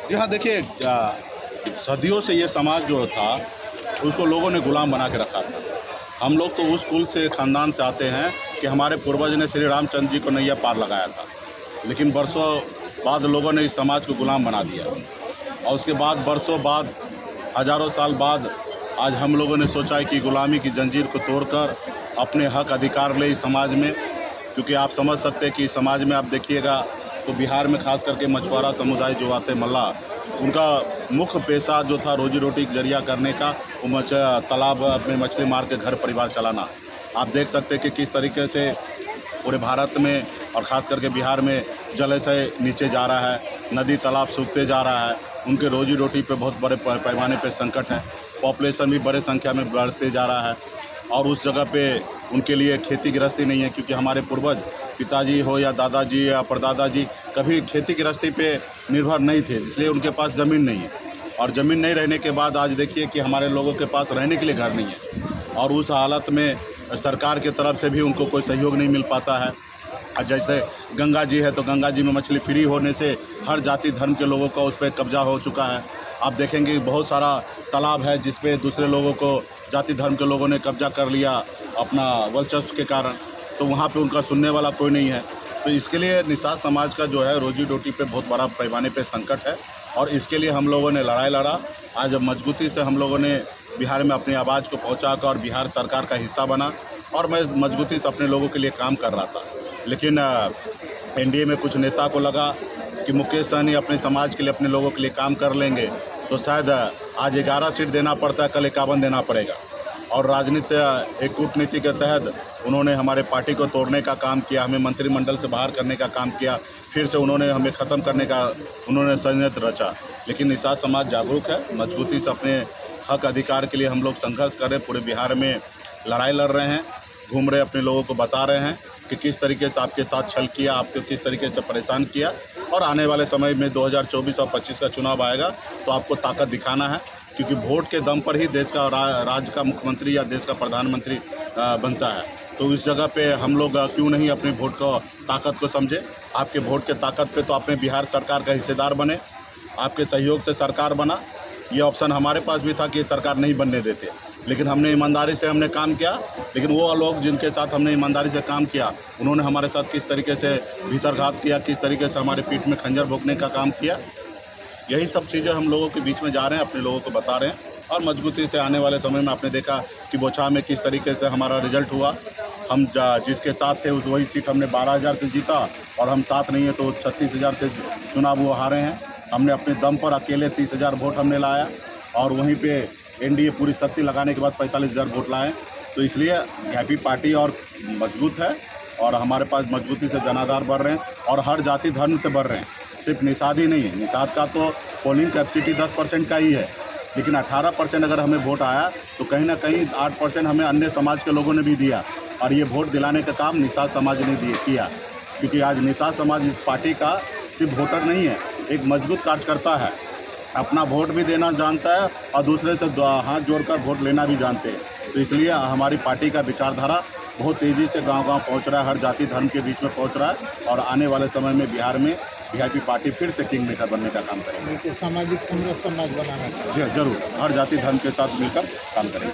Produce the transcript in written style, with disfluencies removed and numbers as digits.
जी हाँ, देखिए सदियों से ये समाज जो था उसको लोगों ने गुलाम बना के रखा था। हम लोग तो उस कुल से खानदान से आते हैं कि हमारे पूर्वज ने श्री रामचंद्र जी को नैया पार लगाया था, लेकिन बरसों बाद लोगों ने इस समाज को गुलाम बना दिया और उसके बाद बरसों बाद, हज़ारों साल बाद आज हम लोगों ने सोचा है कि गुलामी की जंजीर को तोड़कर अपने हक अधिकार ले इस समाज में। क्योंकि आप समझ सकते हैं कि इस समाज में आप देखिएगा तो बिहार में खास करके मछुआरा समुदाय जो आते मल्लाह, उनका मुख्य पेशा जो था रोजी रोटी का जरिया करने का, वो तालाब में मछली मार के घर परिवार चलाना। आप देख सकते हैं कि किस तरीके से पूरे भारत में और ख़ास करके बिहार में जलाशय नीचे जा रहा है, नदी तालाब सूखते जा रहा है, उनके रोजी रोटी पे बहुत बड़े पैमाने पे संकट है, पॉपुलेशन भी बड़े संख्या में बढ़ते जा रहा है और उस जगह पे उनके लिए खेती गृहस्थी नहीं है। क्योंकि हमारे पूर्वज पिताजी हो या दादाजी या परदादा जी कभी खेती गृहस्थी पे निर्भर नहीं थे, इसलिए उनके पास ज़मीन नहीं है और ज़मीन नहीं रहने के बाद आज देखिए कि हमारे लोगों के पास रहने के लिए घर नहीं है और उस हालत में सरकार की तरफ से भी उनको कोई सहयोग नहीं मिल पाता है। जैसे गंगा जी है तो गंगा जी में मछली फ्री होने से हर जाति धर्म के लोगों का उस पर कब्जा हो चुका है। आप देखेंगे बहुत सारा तालाब है जिस पे दूसरे लोगों को, जाति धर्म के लोगों ने कब्जा कर लिया अपना वर्चस्व के कारण, तो वहाँ पे उनका सुनने वाला कोई नहीं है। तो इसके लिए निषाद समाज का जो है रोजी रोटी पे बहुत बड़ा पैमाने पे संकट है और इसके लिए हम लोगों ने लड़ाई लड़ा। आज मजबूती से हम लोगों ने बिहार में अपनी आवाज़ को पहुँचाकर और बिहार सरकार का हिस्सा बना और मैं मजबूती से अपने लोगों के लिए काम कर रहा था। लेकिन एनडीए में कुछ नेता को लगा कि मुकेश सहनी अपने समाज के लिए, अपने लोगों के लिए काम कर लेंगे तो शायद आज 11 सीट देना पड़ता है, कल 51 देना पड़ेगा। और राजनीति एक कूटनीति के तहत उन्होंने हमारे पार्टी को तोड़ने का काम किया, हमें मंत्रिमंडल से बाहर करने का काम किया, फिर से उन्होंने हमें ख़त्म करने का उन्होंने षड्यंत्र रचा। लेकिन निषाद समाज जागरूक है, मजबूती से अपने हक अधिकार के लिए हम लोग संघर्ष कर रहे हैं, पूरे बिहार में लड़ाई लड़ रहे हैं, घूम रहे, अपने लोगों को बता रहे हैं कि किस तरीके से आपके साथ छल किया, आपको किस तरीके से परेशान किया और आने वाले समय में 2024 और 25 का चुनाव आएगा तो आपको ताकत दिखाना है। क्योंकि वोट के दम पर ही देश का राज्य का मुख्यमंत्री या देश का प्रधानमंत्री बनता है। तो इस जगह पे हम लोग क्यों नहीं अपने वोट को ताकत को समझे। आपके वोट के ताकत पे तो अपने बिहार सरकार का हिस्सेदार बने, आपके सहयोग से सरकार बना। ये ऑप्शन हमारे पास भी था कि सरकार नहीं बनने देते, लेकिन हमने ईमानदारी से हमने काम किया। लेकिन वो लोग जिनके साथ हमने ईमानदारी से काम किया, उन्होंने हमारे साथ किस तरीके से भीतरघात किया, किस तरीके से हमारे पीठ में खंजर भोंकने का काम किया। यही सब चीज़ें हम लोगों के बीच में जा रहे हैं, अपने लोगों को बता रहे हैं और मजबूती से आने वाले समय में आपने देखा कि बोछा में किस तरीके से हमारा रिजल्ट हुआ। हम जिसके साथ थे उस वही सीट हमने 12,000 से जीता और हम साथ नहीं है तो 36,000 से चुनाव वो हारे हैं। हमने अपने दम पर अकेले 30,000 वोट हमने लाया और वहीं पे एनडीए पूरी शक्ति लगाने के बाद 45,000 वोट लाए। तो इसलिए वीआईपी पार्टी और मजबूत है और हमारे पास मजबूती से जनाधार बढ़ रहे हैं और हर जाति धर्म से बढ़ रहे हैं। सिर्फ निषाद ही नहीं है, निषाद का तो पोलिंग कैपेसिटी 10% का ही है, लेकिन 18% अगर हमें वोट आया तो कहीं ना कहीं 8% हमें अन्य समाज के लोगों ने भी दिया और ये वोट दिलाने का काम निषाद समाज ने किया। क्योंकि आज निषाद समाज इस पार्टी का सिर्फ वोटर नहीं है, एक मजबूत कार्यकर्ता है, अपना वोट भी देना जानता है और दूसरे से हाथ जोड़कर वोट लेना भी जानते हैं। तो इसलिए हमारी पार्टी का विचारधारा बहुत तेज़ी से गांव-गांव पहुंच रहा है, हर जाति धर्म के बीच में पहुंच रहा है और आने वाले समय में बिहार में वीआईपी पार्टी फिर से किंग मेकर बनने का काम करेगी। सामाजिक समरस समाज बनाना चाहिए। जी जरूर, हर जाति धर्म के साथ मिलकर काम करेंगे।